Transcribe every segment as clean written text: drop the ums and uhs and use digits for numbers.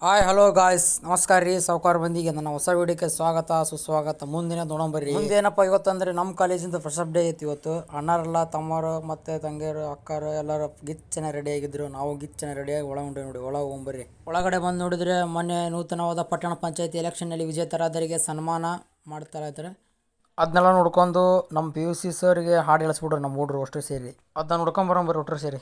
Hi hello guys, ನಮಸ್ಕಾರ ರೀ. ಸಾವುಕಾರ ಬಂದಿಗೆ ನನ್ನ ಹೊಸ ವಿಡಿಯೋಕ್ಕೆ ಸ್ವಾಗತ ಸುಸ್ವಾಗತ. ಮುಂದಿನ ನೋಡಂಬರ್ರಿ. ಮುಂದೇನಪ್ಪ ಇವತ್ತಂದ್ರೆ ನಮ್ಮ ಕಾಲೇಜಿಂದ ಫ್ರೆಶಪ್ ಡೇ ಐತಿ ಇವತ್ತು. ಅಣ್ಣರೆಲ್ಲ ತಮ್ಮರು ಮತ್ತು ತಂಗಿಯರು ಅಕ್ಕರು ಎಲ್ಲರೂ ಗಿಚ್ಚನೆ ರೆಡಿ ಆಗಿದ್ರು. ನಾವು ಗಿಚ್ಚನೆ ರೆಡಿಯಾಗಿ ಒಳಗೊಂಡೆ ನೋಡಿ. ಒಳಗೆ ಹೋಗ್ಬರ್ರಿ. ಒಳಗಡೆ ಬಂದು ನೋಡಿದ್ರೆ ಮೊನ್ನೆ ನೂತನವಾದ ಪಟ್ಟಣ ಪಂಚಾಯತಿ ಎಲೆಕ್ಷನ್ನಲ್ಲಿ ವಿಜೇತರಾದವರಿಗೆ ಸನ್ಮಾನ ಮಾಡ್ತಾ ಇದ್ದಾರೆ. ಅದನ್ನೆಲ್ಲ ನೋಡ್ಕೊಂಡು ನಮ್ಮ PUC ಸರ್ಗೆ ಹಾಡು ಹೇಳಿಸ್ಬಿಡ್ರು ನಮ್ಮ ಹುಡ್ರು ಅಷ್ಟು ಸೇರಿ. ಅದನ್ನ ನೋಡ್ಕೊಂಬರಂಬರ್ರಿ ಒಟ್ಟರು ಸೇರಿ.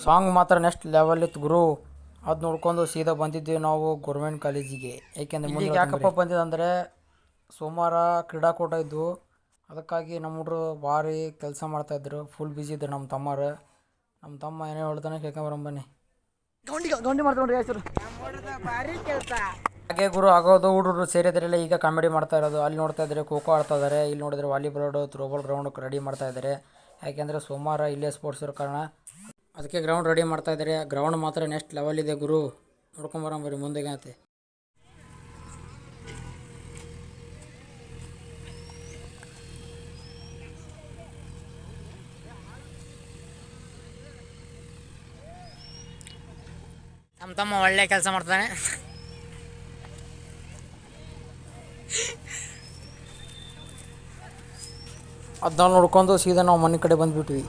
ಸಾಂಗ್ ಮಾತ್ರ ನೆಕ್ಸ್ಟ್ ಲೆವೆಲ್ ಇತ್ತು ಗುರು. ಅದು ನೋಡ್ಕೊಂಡು ಸೀದಾ ಬಂದಿದ್ದೀವಿ ನಾವು ಗೌರ್ಮೆಂಟ್ ಕಾಲೇಜಿಗೆ. ಏಕೆಂದರೆ ಮುಂದೆ ಯಾಕಪ್ಪ ಬಂದಿದ್ದಂದರೆ ಸೋಮವಾರ ಕ್ರೀಡಾಕೂಟ ಇದ್ದು, ಅದಕ್ಕಾಗಿ ನಮ್ಮ ಹುಡ್ರು ಭಾರಿ ಕೆಲಸ ಮಾಡ್ತಾಯಿದ್ರು. ಫುಲ್ ಬ್ಯುಸಿ ಇದ್ರು ನಮ್ಮ ತಮ್ಮರು. ನಮ್ಮ ತಮ್ಮ ಏನೇ ಹೇಳ್ತಾನೆ ಕೇಳ್ಕೊಂಬರಂಬನ್ನಿ. ಹಾಗೆ ಗುರು ಆಗೋದು ಹುಡುಗರು ಸೇರಿದ್ರೆಲ್ಲ ಈಗ ಕಾಮಿಡಿ ಮಾಡ್ತಾ ಇರೋದು. ಅಲ್ಲಿ ನೋಡ್ತಾ ಇದ್ದಾರೆ ಖೋಖೋ ಆಡ್ತಾ ಇದ್ದಾರೆ, ಇಲ್ಲಿ ನೋಡಿದ್ರೆ ವಾಲಿಬಾಲ್ ಥ್ರೋಬಾಲ್ ಗ್ರೌಂಡ್ ರೆಡಿ ಮಾಡ್ತಾ ಇದ್ದಾರೆ. ಯಾಕೆಂದರೆ ಸೋಮವಾರ ಇಲ್ಲೇ ಸ್ಪೋರ್ಟ್ಸ್ ಇರೋ ಕಾರಣ ಅದಕ್ಕೆ ಗ್ರೌಂಡ್ ರೆಡಿ ಮಾಡ್ತಾ ಇದ್ದಾರೆ. ಗ್ರೌಂಡ್ ಮಾತ್ರ ನೆಕ್ಸ್ಟ್ ಲೆವೆಲ್ ಇದೆ ಗುರು. ನೋಡ್ಕೊಂಬರಂಬರಿ ಮುಂದೆಗೆ ಆಯ್ತು. ನಮ್ಮ ತಮ್ಮ ಒಳ್ಳೆ ಕೆಲಸ ಮಾಡ್ತಾನೆ. ಅದನ್ನ ನೋಡ್ಕೊಂಡು ಸೀದಾ ನಾವು ಮನೆ ಕಡೆ ಬಂದುಬಿಟ್ವಿ.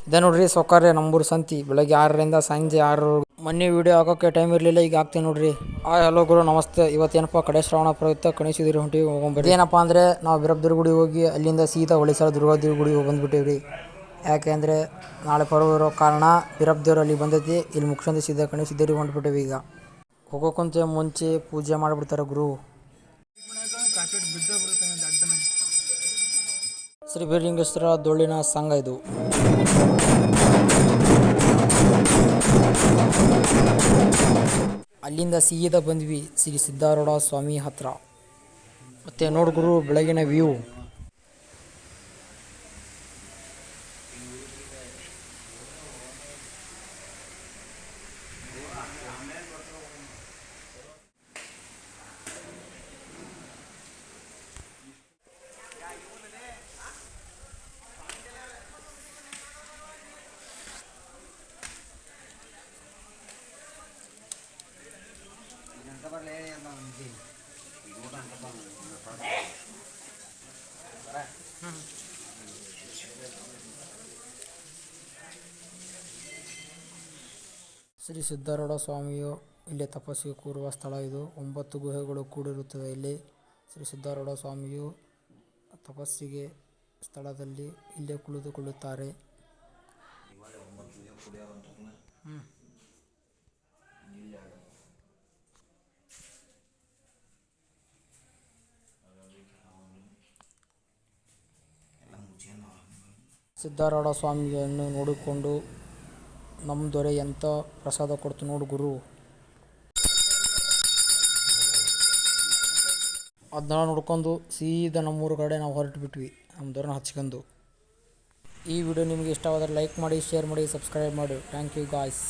ಇದೇ ನೋಡ್ರಿ ಸೌಕರ್ಯ ನಮ್ಮೂರು ಸಂತಿ. ಬೆಳಗ್ಗೆ 6ರಿಂದ ಸಂಜೆ 6. ಮೊನ್ನೆ ವೀಡಿಯೋ ಹಾಕೋಕ್ಕೆ ಟೈಮ್ ಇರಲಿಲ್ಲ, ಈಗ ಹಾಕ್ತೀನಿ ನೋಡ್ರಿ. ಹಾಯ್ ಹಲೋ ಗುರು, ನಮಸ್ತೆ. ಇವತ್ತೇನಪ್ಪ ಕಡೆ ಶ್ರಾವಣ ಪ್ರಯುಕ್ತ ಕಣಿಸಿದಿರಿ ಹೊಂಟಿವಿ ಹೋಗ್ಬರ್ರಿ. ಏನಪ್ಪ ಅಂದರೆ ನಾವು ಬಿರಬ್ದೂರ್ ಗುಡಿ ಹೋಗಿ ಅಲ್ಲಿಂದ ಸೀದಾ ಹೊಳಿಸಾಲ ದುರ್ಗಾದೇವಿ ಗುಡಿ ಹೋಗಿ ಬಂದುಬಿಟ್ಟೇವ್ರಿ. ಯಾಕೆಂದರೆ ನಾಳೆ ಪರ್ವ ಇರೋ ಕಾರಣ ಬಿರಬ್ದೇವ್ರು ಅಲ್ಲಿ ಬಂದೈತಿ. ಇಲ್ಲಿ ಮುಖ್ಯಂತ ಸೀದಾ ಕಣಿಸಿದ್ದೇರಿ ಹೊಂಟ್ಬಿಟ್ಟೇವಿ. ಈಗ ಹೋಗೋಕ್ಕಂತ ಮುಂಚೆ ಪೂಜೆ ಮಾಡಿಬಿಡ್ತಾರೆ ಗುರು. ಶ್ರೀ ಬೀರಲಿಂಗೇಶ್ವರ ಡೊಳ್ಳಿನ ಸಂಘ ಇದು. ಅಲ್ಲಿಂದ ಸೀದಾ ಬಂದ್ವಿ ಶ್ರೀ ಸಿದ್ಧಾರೂಢ ಸ್ವಾಮಿ ಹತ್ರ. ಮತ್ತೆ ನೋಡು ಗುರು ಬೆಳಗಿನ ವ್ಯೂ. ಶ್ರೀ ಸಿದ್ಧಾರೂಢ ಸ್ವಾಮಿಯು ಇಲ್ಲೇ ತಪಸ್ಸಿಗೆ ಕೂರುವ ಸ್ಥಳ ಇದು. 9 ಗುಹೆಗಳು ಕೂಡಿರುತ್ತವೆ ಇಲ್ಲಿ. ಶ್ರೀ ಸಿದ್ಧಾರೂಢ ಸ್ವಾಮಿಯು ತಪಸ್ಸಿಗೆ ಸ್ಥಳದಲ್ಲಿ ಇಲ್ಲೇ ಕುಳಿತುಕೊಳ್ಳುತ್ತಾರೆ. ಸಿದ್ಧಾರೂಢ ಸ್ವಾಮಿಯನ್ನು ನೋಡಿಕೊಂಡು ನಮ್ಮ ದೊರೆ ಎಂಥ ಪ್ರಸಾದ ಕೊಡ್ತು ನೋಡು ಗುರು. ಅದನ್ನ ನೋಡ್ಕೊಂಡು ಸೀದಾ ನಮ್ಮೂರ ಕಡೆ ನಾವು ಹೊರಟು ಬಿಟ್ವಿ ನಮ್ಮ ದೊರೆನ ಹಚ್ಕೊಂಡು. ಈ ವಿಡಿಯೋ ನಿಮಗೆ ಇಷ್ಟವಾದರೆ ಲೈಕ್ ಮಾಡಿ, ಶೇರ್ ಮಾಡಿ, ಸಬ್ಸ್ಕ್ರೈಬ್ ಮಾಡಿ. Thank you guys.